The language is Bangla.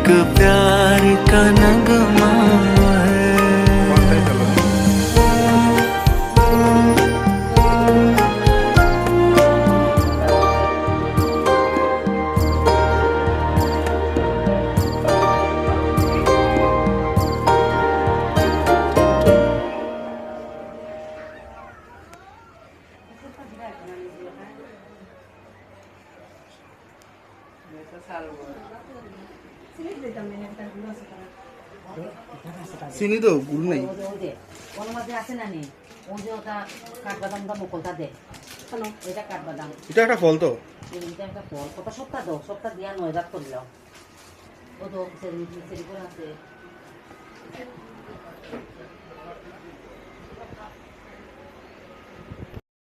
प्यार का नगमा है। চিনি তো গুড় নাই ওর মধ্যে আছে না নি ওই যে ওটা কাঠবাদাম দাম মুখলটা দে এটা কাঠবাদাম এটা একটা ফল তো এটা একটা ফল কত সপ্তাহ দাও সপ্তাহ দিয়া 9 রাত করলাম ও তো সেরি করে আছে